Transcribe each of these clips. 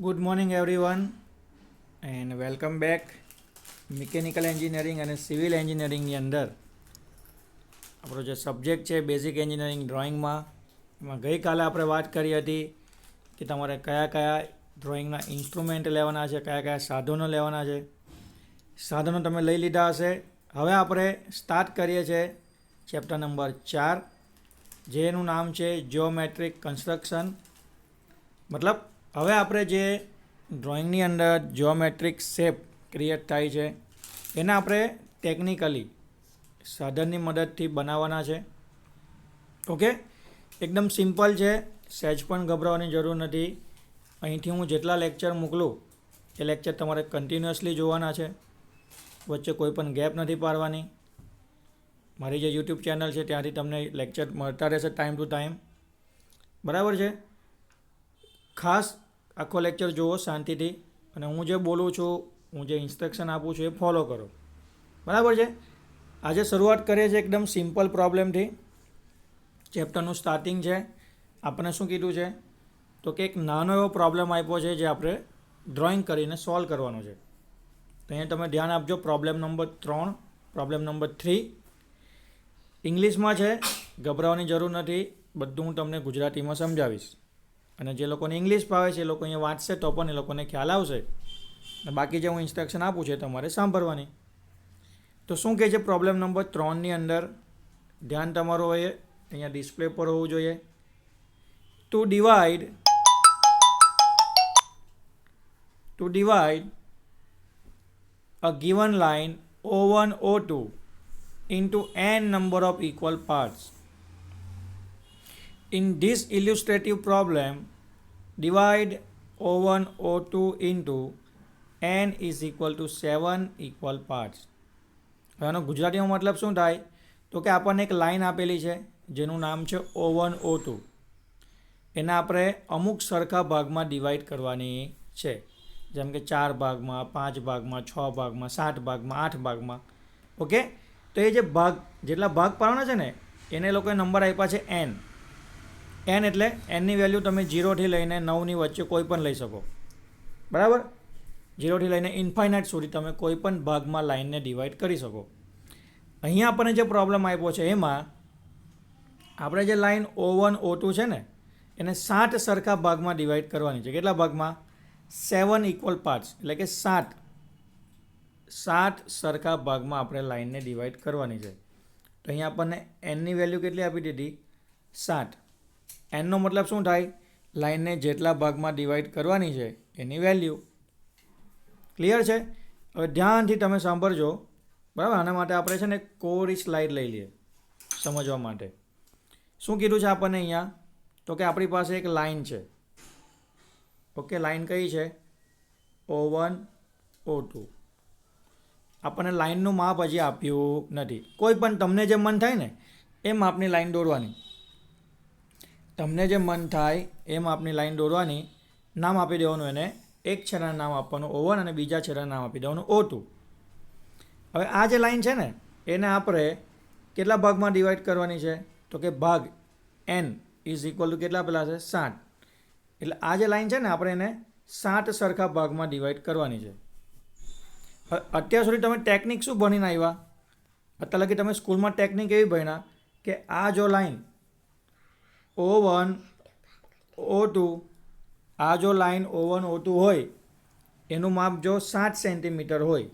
Good morning everyone and welcome back. Mechanical engineering અને civil એન્જિનિયરિંગની અંદર આપણો જે સબ્જેક્ટ છે બેઝિક એન્જિનિયરિંગ ડ્રોઈંગમાં, એમાં ગઈકાલે આપણે વાત કરી હતી કે તમારે કયા કયા ડ્રોઈંગના ઇન્સ્ટ્રુમેન્ટ લેવાના છે, કયા કયા સાધનો લેવાના છે. સાધનો તમે લઈ લીધા હશે. હવે આપણે સ્ટાર્ટ કરીએ છીએ ચેપ્ટર નંબર 4, જેનું નામ છે જીઓમેટ્રિક કન્સ્ટ્રક્શન. મતલબ હવે આપણે જે ડ્રોઈંગની અંદર જીઓમેટ્રિક શેપ ક્રિએટ થાય છે એને આપણે ટેકનિકલી સાધનની મદદથી બનાવવાના છે. ઓકે, એકદમ સિમ્પલ છે, સહેજ પણ ગભરાવાની જરૂર નથી. અહીંથી હું જેટલા લેક્ચર મોકલું એ લેક્ચર તમારે કન્ટિન્યુઅસલી જોવાના છે, વચ્ચે કોઈ પણ ગેપ નથી પાડવાની. મારી જે યુટ્યુબ ચેનલ છે ત્યાંથી તમને લેક્ચર મળતા રહેશે ટાઈમ ટુ ટાઈમ, બરાબર છે. ખાસ આખો લેક્ચર જુઓ શાંતિથી, અને હું જે બોલું છું, હું જે ઇન્સ્ટ્રક્શન આપું છું એ ફોલો કરો, બરાબર છે. આજે શરૂઆત કરીએ છીએ એકદમ સિમ્પલ પ્રોબ્લેમથી. ચેપ્ટરનું સ્ટાર્ટિંગ છે. આપણે શું કીધું છે તો કે એક નાનો એવો પ્રોબ્લેમ આપ્યો છે જે આપણે ડ્રોઈંગ કરીને સોલ્વ કરવાનો છે. તો અહીંયા તમે ધ્યાન આપજો. પ્રોબ્લેમ નંબર 3, પ્રોબ્લેમ નંબર 3 ઇંગ્લિશમાં છે, ગભરાવાની જરૂર નથી. બધું હું તમને ગુજરાતીમાં સમજાવીશ, અને જે લોકોને ઇંગ્લિશ ભાવે છે એ લોકો અહીંયા વાંચશે તો પણ એ લોકોને ખ્યાલ આવશે. અને બાકી જે હું ઇન્સ્ટ્રક્શન આપું છું એ તમારે સાંભળવાની. તો શું કહે છે પ્રોબ્લેમ નંબર 3ની અંદર? ધ્યાન તમારું હોય અહીંયા ડિસ્પ્લે પર હોવું જોઈએ. To divide a given line O1 O2 into n number of equal parts. In this illustrative problem, divide O1 O2 into n is equal to 7 equal parts. આનો ગુજરાતીમાં મતલબ શું થાય તો કે આપણને એક લાઈન આપેલી છે જેનું નામ છે O1 O2. એને આપણે અમુક સરખા ભાગમાં ડિવાઈડ કરવાની છે, જેમ કે 4 ભાગમાં, 5 ભાગમાં, 6 ભાગમાં, 7 ભાગમાં, 8 ભાગમાં. ઓકે, તો એ જે ભાગ જેટલા ભાગ પાડવાના છે ને એને લોકોએ નંબર આપ્યા છે n. n એટલે nની વેલ્યુ તમે 0થી લઈને 9ની વચ્ચે કોઈ પણ લઈ શકો, બરાબર. 0થી લઈને ઇન્ફાઇનાઇટ સુધી તમે કોઈ પણ ભાગમાં લાઇનને ડિવાઈડ કરી શકો. અહીંયા આપણને જે પ્રોબ્લેમ આપ્યો છે એમાં આપણે જે લાઇન O1 O2 છે ને એને 7 સરખા ભાગમાં ડિવાઈડ કરવાની છે. કેટલા ભાગમાં? 7 ઇક્વલ પાર્ટ્સ, એટલે કે 7 સરખા ભાગમાં આપણે લાઇનને ડિવાઈડ કરવાની છે. તો અહીંયા આપણને nની વેલ્યુ કેટલી આપી દીધી? 7. nનો મતલબ શું થાય? લાઇનને જેટલા ભાગમાં ડિવાઈડ કરવાની છે એની વેલ્યુ. ક્લિયર છે? હવે ધ્યાનથી તમે સાંભળજો, બરાબર. આના માટે આપણે છે ને કોરી સ્લાઇડ લઈ લઈએ સમજવા માટે. શું કીધું છે આપણને અહીંયા તો કે આપણી પાસે એક લાઇન છે. ઓકે, લાઇન કઈ છે? O1 O2. આપણને લાઇનનું માપ હજી આપ્યું નથી. કોઈ પણ તમને જે મન થાય ને એ માપની લાઇન દોરવાની. તમને જે મન થાય એ માપની લાઇન દોરવાની. નામ આપી દેવાનું એને. એક છેડાનું નામ આપવાનું O1 અને બીજા છેડાનું નામ આપી દેવાનું O2. હવે આ જે લાઇન છે ને એને આપણે કેટલા ભાગમાં ડિવાઈડ કરવાની છે તો કે ભાગ n ઇઝ ઇક્વલ ટુ કેટલા પેલા છે? 7. એટલે આ જે લાઇન છે ને આપણે એને 7 સરખા ભાગમાં ડિવાઈડ કરવાની છે. અત્યાર સુધી તમે ટેકનિક શું ભણીને આવ્યા? અત્યાર લગી તમે સ્કૂલમાં ટેકનિક એવી ભણ્યા કે આ જો લાઈન O1 O2, આ જો લાઈન O1 O2 હોય એનું માપ જો 7 સેન્ટીમીટર હોય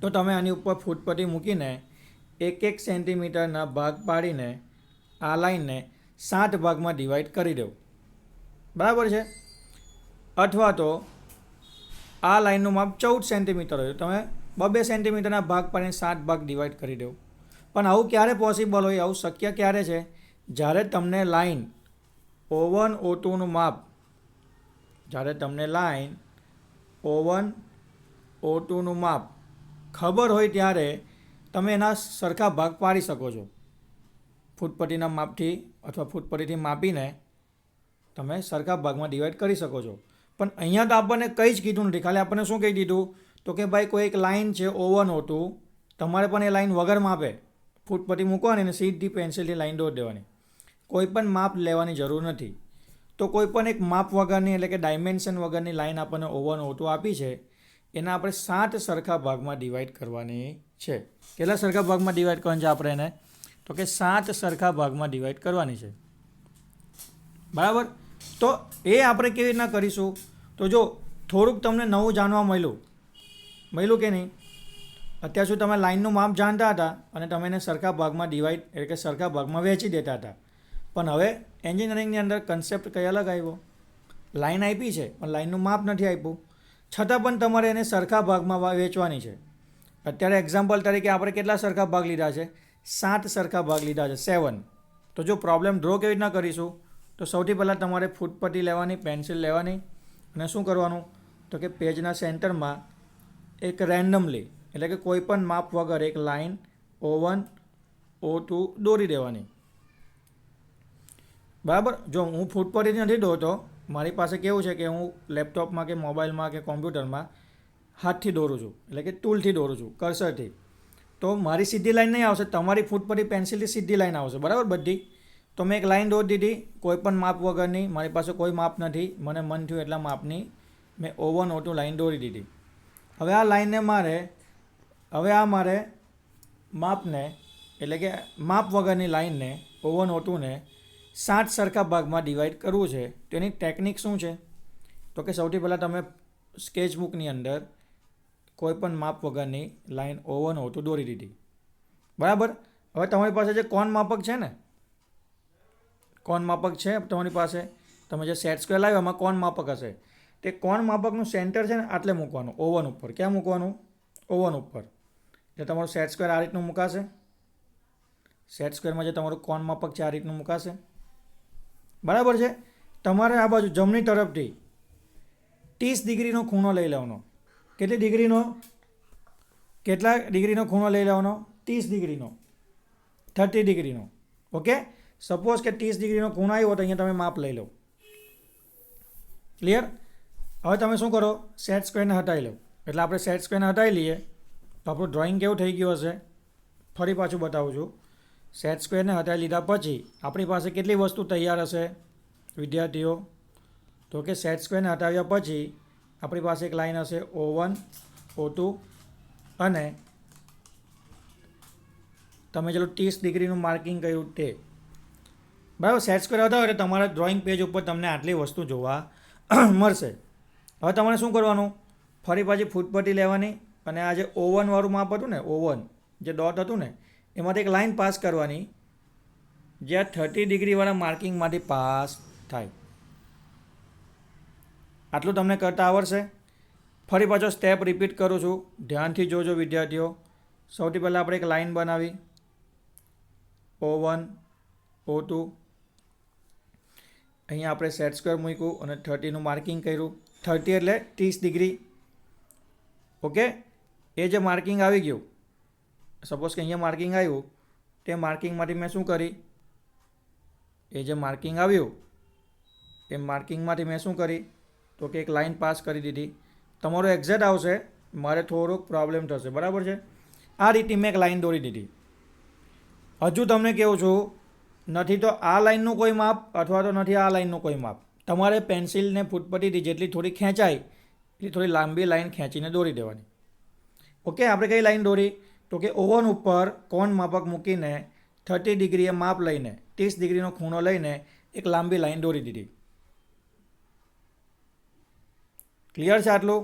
તો તમે આની ઉપર ફૂટપટ્ટી મૂકીને 1 સેન્ટીમીટરના ભાગ પાડીને આ લાઈનને 7 ભાગમાં ડિવાઈડ કરી દો, બરાબર છે. અથવા તો આ લાઈનનું માપ 14 સેન્ટીમીટર હોય તો તમે 2 સેન્ટીમીટરના ભાગ પાડીને 7 ભાગ ડિવાઈડ કરી દો. પણ આવું ક્યારે પોસિબલ હોય? આવું શક્ય ક્યારે છે? જ્યારે તમને લાઈન O1 O2નું માપ, જ્યારે તમને લાઈન O1 O2નું માપ ખબર હોય ત્યારે તમે એના સરખા ભાગ પાડી શકો છો. ફૂટપટ્ટીના માપથી અથવા ફૂટપટ્ટીથી માપીને તમે સરખા ભાગમાં ડિવાઈડ કરી શકો છો. પણ અહીંયા તો આપણને કંઈ જ કીધું નથી. ખાલી આપણને શું કહી દીધું તો કે ભાઈ કોઈ એક લાઇન છે O1 O2, તમારે પણ એ લાઇન વગર માપે ફૂટપટ્ટી મૂકવાની અને સીધી પેન્સિલથી લાઇન દોરી દેવાની. કોઈ પણ માપ લેવાની જરૂર નથી. તો તો કોઈ પણ એક માપ વગરની એટલે કે ડાયમેન્શન વગરની લાઈન આપણને O1 O2 આપી છે, એના આપણે 7 સરખા ભાગમાં ડિવાઈડ કરવાની છે. કેટલા સરખા ભાગમાં ડિવાઈડ કરવાની છે આપણે એને? તો કે 7 સરખા ભાગમાં ડિવાઈડ કરવાની છે. બરાબર. તો એ આપણે કેવી રીતના કરીશું? તો જો થોડુંક તમને નવું જાણવા મળ્યું કે નહીં? અત્યાર સુધી તમે લાઈનનું માપ જાણતા હતા અને તમે એને સરખા ભાગમાં ડિવાઈડ એટલે કે સરખા ભાગમાં વહેંચી દેતા હતા. પણ હવે એન્જિનિયરિંગની અંદર કન્સેપ્ટ કઈ અલગ આવ્યો? લાઈન આપી છે પણ લાઈનનું માપ નથી આપ્યું, છતાં પણ તમારે એને સરખા ભાગમાં વહેંચવાની છે. અત્યારે એક્ઝામ્પલ તરીકે આપણે કેટલા સરખા ભાગ લીધા છે? 7 સરખા ભાગ લીધા છે, 7. તો જો પ્રોબ્લેમ ડ્રો કેવી રીતના કરીશું? તો સૌથી પહેલાં તમારે ફૂટપટ્ટી લેવાની, પેન્સિલ લેવાની અને શું કરવાનું? તો કે પેજના સેન્ટરમાં એક રેન્ડમલી એટલે કે કોઈ પણ માપ વગર એક લાઈન O1 O2 દોરી દેવાની. બરાબર. જો હું ફૂટપટ્ટી નથી દોરતો, મારી પાસે કેવું છે કે હું લેપટોપમાં કે મોબાઈલમાં કે કોમ્પ્યુટરમાં હાથથી દોરું છું, એટલે કે ટૂલથી દોરું છું, કર્સરથી. તો મારી સીધી લાઈન નહીં આવશે, તમારી ફૂટપટ્ટી પેન્સિલથી સીધી લાઈન આવશે. બરાબર. બધી. તો મેં એક લાઈન દોરી દીધી કોઈ પણ માપ વગરની, મારી પાસે કોઈ માપ નથી, મને મન થયું એટલા માપની મેં O1 O2 લાઈન દોરી દીધી. હવે આ લાઈનને મારે માપને એટલે કે માપ વગરની લાઈનને O1 O2ને 7 સરખા ભાગમાં ડિવાઈડ કરવું છે. તો એની ટેકનિક શું છે? તો કે સૌથી પહેલાં તમે સ્કેચબુકની અંદર કોઈ પણ માપ વગરની લાઈન O1 O2 દોરી દીધી. બરાબર. હવે તમારી પાસે જે કોણ માપક છે ને, કોણ માપક છે તમારી પાસે, તમે જે સેટ સ્ક્વેર લાવ્યો એમાં કોણ માપક હશે. તે કોણ માપકનું સેન્ટર છે ને આટલે મૂકવાનું, O1 ઉપર. ક્યાં મૂકવાનું? O1 ઉપર. એટલે તમારું સેટ સ્ક્વેર આ રીતનું મુકાશે. સેટ સ્ક્વેરમાં જે તમારું કોણ માપક છે આ રીતનું મુકાશે. બરાબર છે. તમારે આ બાજુ જમણી તરફથી 30 ડિગ્રીનો ખૂણો લઈ લેવાનો. કેટલા ડિગ્રીનો ખૂણો લઈ લેવાનો? 30 ડિગ્રીનો, 30 ડિગ્રીનો. ઓકે. સપોઝ કે 30 ડિગ્રીનો ખૂણો આવ્યો તો અહીંયા તમે માપ લઈ લો. ક્લિયર? હવે તમે શું કરો? સેટ સ્ક્વેરને હટાવી લો. એટલે આપણે સેટ સ્ક્વેરને હટાવી લઈએ તો આપણું ડ્રોઈંગ કેવું થઈ ગયું હશે? ફરી પાછું બતાવું છું. સેટ સ્ક્વેરને હટાવી લીધા પછી આપણી પાસે કેટલી વસ્તુ તૈયાર હશે વિદ્યાર્થીઓ? તો કે સેટ સ્ક્વેરને હટાવ્યા પછી આપણી પાસે એક લાઈન હશે O1 O2 અને તમે ચલો 30 ડિગ્રીનું માર્કિંગ કર્યું તે. બરાબર. સેટ સ્ક્વેર હટાવો એટલે તમારા ડ્રોઈંગ પેજ ઉપર તમને આટલી વસ્તુ જોવા મળશે. હવે તમારે શું કરવાનું? ફરી પાછી ફૂટપટ્ટી લેવાની અને આ જે O1 વાળું માપ હતું ને, O1 જે ડોટ હતું ને, એમાંથી એક લાઈન પાસ કરવાની જે આ 30 ડિગ્રીવાળા માર્કિંગમાંથી પાસ થાય. આટલું તમને કરતા આવડશે? ફરી પાછો સ્ટેપ રિપીટ કરું છું, ધ્યાનથી જોજો વિદ્યાર્થીઓ. સૌથી પહેલાં આપણે એક લાઈન બનાવી O1 O2. અહીંયા આપણે સેટ સ્ક્વેર મૂક્યું અને 30નું માર્કિંગ કર્યું. 30 એટલે 30 ડિગ્રી. ઓકે. એ જે માર્કિંગ આવી ગયું, સપોઝ કે અહીંયા માર્કિંગ આવ્યું, તે માર્કિંગમાંથી મેં શું કરી? એ જે માર્કિંગ આવ્યું એ માર્કિંગમાંથી મેં શું કરી? તો કે એક લાઈન પાસ કરી દીધી. તમારો એક્ઝેક્ટ આવશે, મારે થોડોક પ્રોબ્લેમ થશે. બરાબર છે. આ રીતે મેં એક લાઈન દોરી દીધી. હજુ તમને કહું છું, નથી તો આ લાઈનનું કોઈ માપ અથવા તો નથી આ લાઈનનું કોઈ માપ. તમારે પેન્સિલને ફૂટપટ્ટીથી જેટલી થોડી ખેંચાય એટલી થોડી લાંબી લાઈન ખેંચીને દોરી દેવાની. ઓકે. આપણે કઈ લાઈન દોરી? તો કે O1 ઉપર કોણ માપક મૂકીને 30 ડિગ્રીએ માપ લઈને 30 ડિગ્રીનો ખૂણો લઈને એક લાંબી લાઈન દોરી દીધી. ક્લિયર છે આટલું?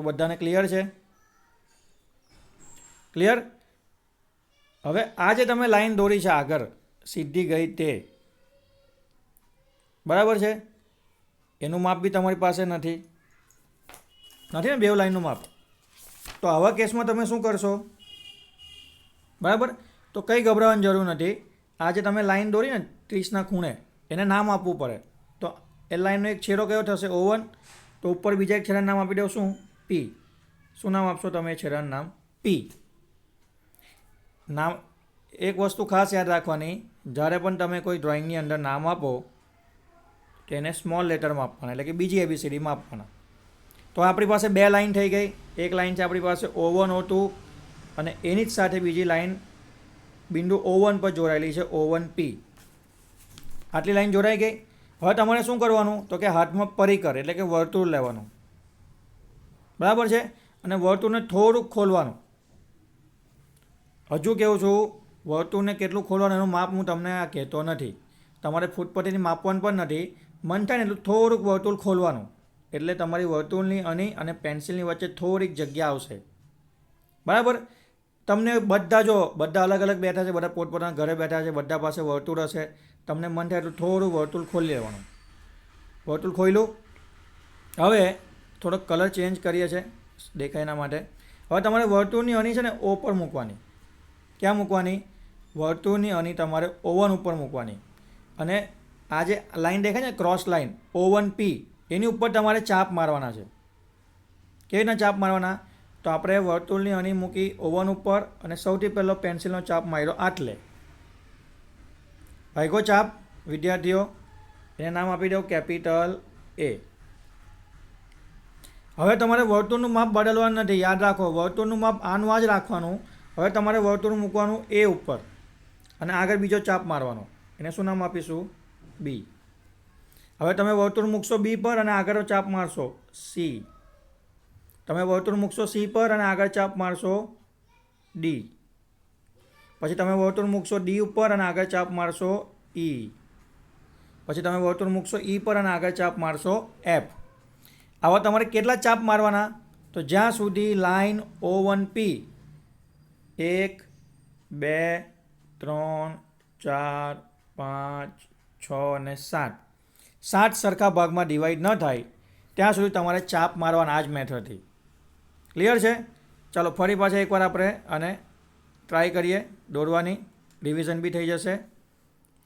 બધાને ક્લિયર છે? ક્લિયર? હવે આ જે તમે લાઈન દોરી છે આગળ સીધી ગઈ તે, બરાબર છે, એનું માપ બી તમારી પાસે નથી ને બે લાઈનનું માપ. તો આવા કેસમાં તમે શું કરશો? બરાબર. તો કંઈ ગભરાવાની જરૂર નથી. આ જે તમે લાઈન દોરી ને 30ના ખૂણે, એને નામ આપવું પડે. તો એ લાઈનનો એક છેડો કયો થશે? O1. તો ઉપર બીજા એક છેડાનું નામ આપી દો. શું? P. શું નામ આપશો તમે? છેડાનું નામ P. નામ એક વસ્તુ ખાસ યાદ રાખવાની, જ્યારે પણ તમે કોઈ ડ્રોઈંગની અંદર નામ આપો તો એને સ્મોલ લેટરમાં આપવાના, એટલે કે બીજી ABCDમાં આપવાના. તો આપણી પાસે બે લાઈન થઈ ગઈ. એક લાઈન છે આપણી પાસે O1 O2 અને એની જ સાથે બીજી લાઈન બિંદુ O1 પર જોડાયેલી છે O1 P. આટલી લાઈન જોડાઈ ગઈ. હવે તમારે શું કરવાનું તો કે હાથમાં પરિકર એટલે કે વર્તુળ લેવાનું, બરાબર છે, અને વર્તુળને થોડુંક ખોલવાનું. હજુ કહું છું વર્તુળને કેટલું ખોલવાનું એનું માપ હું તમને આ કહેતો નથી, તમારે ફૂટપટ્ટીની માપવાનું પણ નથી. મન થાય ને એટલું થોડુંક વર્તુળ ખોલવાનું એટલે તમારી વર્તુળની અને પેન્સિલની વચ્ચે થોડીક જગ્યા આવશે, બરાબર. તમને બધા અલગ અલગ બેઠા છે, બધા પોતપોતાના ઘરે બેઠા છે, બધા પાસે વર્તુળ હશે. તમને મન થાય એટલું થોડું વર્તુળ ખોલી લેવાનું. વર્તુળ ખોલ્યું. હવે થોડોક કલર ચેન્જ કરીએ છીએ દેખાય એના માટે. હવે તમારે વર્તુળની અણી છે ને ઓ પર મૂકવાની. ક્યાં મૂકવાની? વર્તુળની અણી તમારે O1 ઉપર મૂકવાની. અને આ જે લાઈન દેખાય છે ક્રોસ લાઈન O1P એની ઉપર તમારે ચાપ મારવાના છે. કેવી રીતના ચાપ મારવાના? તો આપણે વર્તુળની અણી મૂકી O1 ઉપર અને સૌથી પહેલો પેન્સિલનો ચાપ માર્યો આટલે. ભાગ્યો ચાપ વિદ્યાર્થીઓ, એને નામ આપી દો કેપિટલ A. હવે તમારે વર્તુળનું માપ બદલવાનું નથી, યાદ રાખો વર્તુળનું માપ આનું આ જ રાખવાનું. હવે તમારે વર્તુળ મૂકવાનું A ઉપર અને આગળ બીજો ચાપ મારવાનો, એને શું નામ આપીશું? B. હવે તમે વર્તુળ મૂકશો B પર અને આગળ ચાપ મારશો C. તમે વર્તુળ મૂકશો C પર અને આગળ ચાપ મારશો D. પછી તમે વર્તુળ મૂકશો D ઉપર અને આગળ ચાપ મારશો E. પછી તમે વર્તુળ મૂકશો E પર અને આગળ ચાપ મારશો F. આવા તમારે કેટલા ચાપ મારવાના? તો જ્યાં સુધી લાઈન O1P 1 2 3 4 5 6 અને 7 સરખા ભાગમાં ડિવાઈડ ન થાય ત્યાં સુધી તમારે ચાપ મારવાના આ જ મેથડથી. ક્લિયર છે? ચાલો ફરી પાછા એકવાર આપણે અને ટ્રાય કરીએ દોરવાની, રિવિઝન બી થઈ જશે.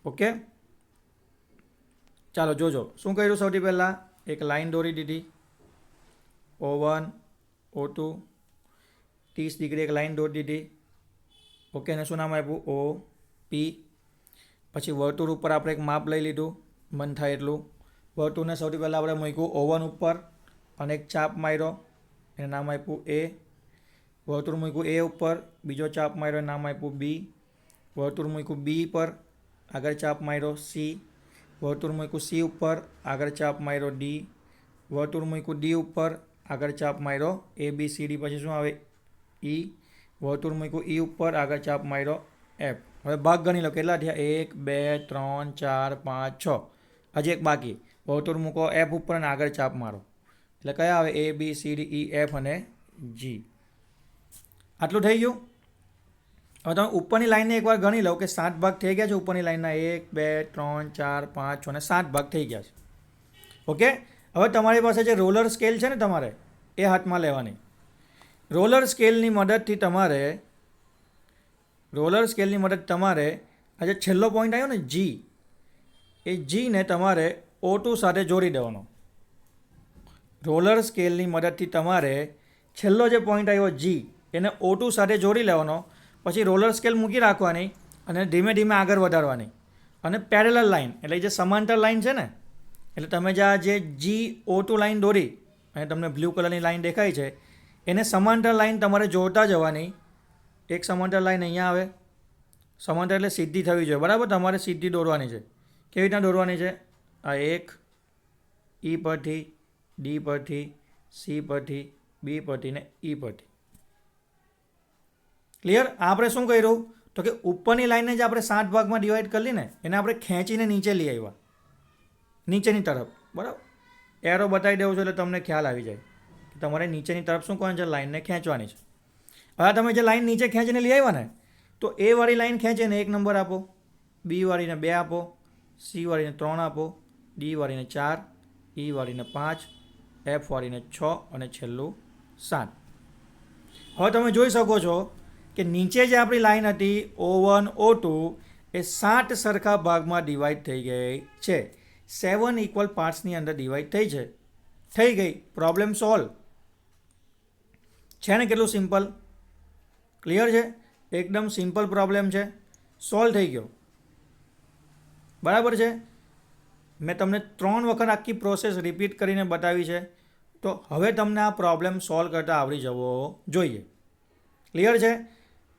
ઓકે, ચાલો જોજો શું કર્યું. સૌથી પહેલાં એક લાઈન દોરી દીધી O1 O2 30 ડિગ્રી એક લાઈન દોરી દીધી. ઓકે, એને શું નામ આપ્યું? OP. પછી વર્તુળ ઉપર આપણે એક માપ લઈ લીધું મન થાય એટલું. વર્તુળને સૌથી પહેલાં આપણે મૂક્યું O1 ઉપર અને એક ચાપ માર્યો, એને નામ આપ્યું A. વર્તુળ મૂક્યું A ઉપર, બીજો ચાપ માર્યો, નામ આપ્યું B. વર્તુળ મૂક્યું B પર, આગળ ચાપ માર્યો C. વર્તુળ મૂક્યું C ઉપર, આગળ ચાપ માર્યો D. વર્તુળ મૂક્યું D ઉપર, આગળ ચાપ માર્યો ABCD, પછી શું આવે? E. વર્તુળ મૂક્યું E ઉપર, આગળ ચાપ માર્યો F. હવે ભાગ ગણી લો કેટલા થયા? 1 2 3 4 5 6. હજી એક બાકી. વર્તુળ મૂકો F ઉપર અને આગળ ચાપ મારો એટલે કયા આવે? ABCDEF અને G. આટલું થઈ ગયું. હવે તમે ઉપરની લાઈનને એકવાર ગણી લો કે 7 ભાગ થઈ ગયા છે ઉપરની લાઈનના. 1 2 3 4 5 6 અને 7 ભાગ થઈ ગયા છે. ઓકે, હવે તમારી પાસે જે રોલર સ્કેલ છે ને તમારે એ હાથમાં લેવાની. રોલર સ્કેલની મદદથી તમારે આ જે છેલ્લો પોઈન્ટ આવ્યો ને G, એ Gને તમારે O2 સાથે જોડી દેવાનો. રોલર સ્કેલની મદદથી તમારે છેલ્લો જે પોઈન્ટ આવ્યો G એને O2 સાથે જોડી લેવાનો. પછી રોલર સ્કેલ મૂકી રાખવાની અને ધીમે ધીમે આગળ વધારવાની. અને પેરેલલ લાઈન એટલે જે સમાંતર લાઈન છે ને, એટલે તમે જે GO2 લાઈન દોરી અને તમને બ્લુ કલરની લાઈન દેખાય છે એને સમાંતર લાઈન તમારે જોડતા જવાની. એક સમાંતર લાઈન અહીંયા આવે, સમાંતર એટલે સીધી થવી જોઈએ, બરાબર. તમારે સીધી દોરવાની છે. કેવી રીતના દોરવાની છે? આ એક E પરથી, D પરથી, C પરથી, B પરથી ને E પરથી. ક્લિયર? આપણે શું કર્યું તો કે ઉપરની લાઈનને જે આપણે 7 ભાગમાં ડિવાઈડ કરી ને એને આપણે ખેંચીને નીચે લઈ આવ્યા, નીચેની તરફ, બરાબર. એરો બતાવી દેવું છું એટલે તમને ખ્યાલ આવી જાય કે તમારે નીચેની તરફ શું કરવાનું છે? લાઈનને ખેંચવાની છે. હવે તમે જે લાઈન નીચે ખેંચીને લઈ આવ્યા ને, તો એ વાળી લાઈન ખેંચીને 1 નંબર આપો, B વાળીને 2 આપો, C વાળીને 3 આપો, D વાળીને 4, E વાળીને 5, F વાળીને 6 અને છેલ્લું 7. હવે તમે જોઈ શકો છો કે નીચે જે આપણી લાઈન હતી O1 O2 એ 7 સરખા ભાગમાં ડિવાઈડ થઈ ગઈ છે. 7 ઇક્વલ પાર્ટ્સની અંદર ડિવાઈડ થઈ ગઈ. પ્રોબ્લેમ સોલ્વ છે ને? કેટલું સિમ્પલ. ક્લિયર છે? એકદમ સિમ્પલ પ્રોબ્લેમ છે, સોલ્વ થઈ ગયો. બરાબર છે. મેં તમને 3 વખત આખી પ્રોસેસ રિપીટ કરીને બતાવી છે, તો હવે તમને આ પ્રોબ્લેમ સોલ્વ કરતાં આવડી જવો જોઈએ. ક્લિયર છે?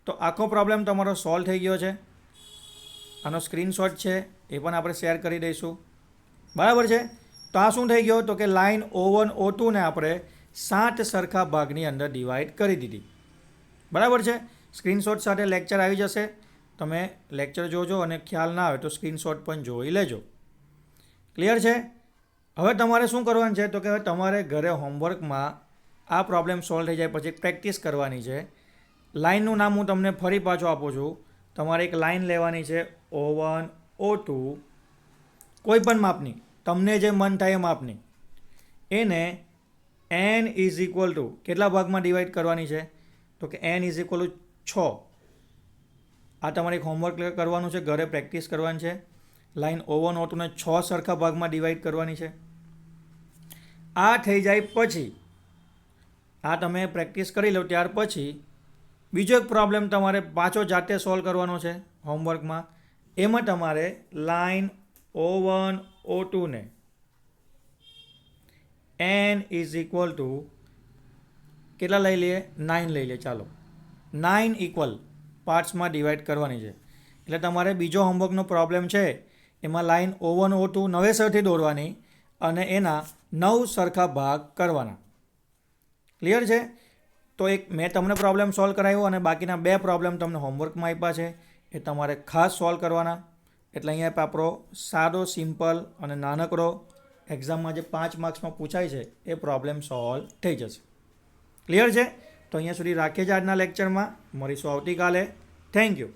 તો આખો પ્રોબ્લેમ તમારો સોલ્વ થઈ ગયો છે. આનો સ્ક્રીનશોટ છે એ પણ આપણે શેર કરી દઈશું. બરાબર છે. તો આ શું થઈ ગયો તો કે લાઇન O1 O2ને આપણે 7 સરખા ભાગની અંદર ડિવાઈડ કરી દીધી. બરાબર છે. સ્ક્રીનશોટ સાથે લેક્ચર આવી જશે. તમે લેક્ચર જોજો અને ખ્યાલ ના આવે તો સ્ક્રીનશોટ પણ જોઈ લેજો. ક્લિયર છે. હવે તમારે શું કરવાનું છે તો કે હવે તમારે ઘરે હોમવર્કમાં આ પ્રોબ્લેમ સોલ્વ થઈ જાય પછી પ્રેક્ટિસ કરવાની છે. લાઇનનું નામ હું તમને ફરી પાછો આપું છું. તમારે એક લાઇન લેવાની છે O1 O2 કોઈ પણ માપની, તમને જે મન થાય એ માપની. એને n ઇઝ ઇક્વલ ટુ કેટલા ભાગમાં ડિવાઈડ કરવાની છે તો કે n ઇઝ ઇક્વલ ટુ 6. આ તમારે એક હોમવર્ક કરવાનું છે, ઘરે પ્રેક્ટિસ કરવાની છે. લાઇન O1 O2ને 6 સરખા ભાગમાં ડિવાઈડ કરવાની છે. આ થઈ જાય પછી આ તમે પ્રેક્ટિસ કરી લો ત્યાર પછી બીજો એક પ્રોબ્લેમ તમારે પાછો જાતે સોલ્વ કરવાનો છે હોમવર્કમાં. એમાં તમારે line O1 O2ને n is equal to કેટલા લઈ લઈએ 9 લઈ લઈએ. ચાલો 9 ઇક્વલ પાર્ટ્સમાં ડિવાઈડ કરવાની છે. એટલે તમારે બીજો હોમવર્કનો પ્રોબ્લેમ છે એમાં લાઇન O1 O2 નવેસરથી દોરવાની અને એના 9 સરખા ભાગ કરવાના. ક્લિયર છે. તો એક મેં તમને પ્રોબ્લેમ સોલ્વ કરાવ્યો અને બાકીના 2 પ્રોબ્લેમ તમને હોમવર્કમાં આપ્યા છે એ તમારે ખાસ સોલ્વ કરવાના. એટલે અહીંયા આપણો સાદો સિમ્પલ અને નાનકડો એક્ઝામમાં જે 5 માર્ક્સમાં પૂછાય છે એ પ્રોબ્લેમ સોલ્વ થઈ જશે. ક્લિયર છે. તો અહીંયા સુધી રાખીએ છીએ આજના લેક્ચરમાં. મળીશું આવતીકાલે. Thank you.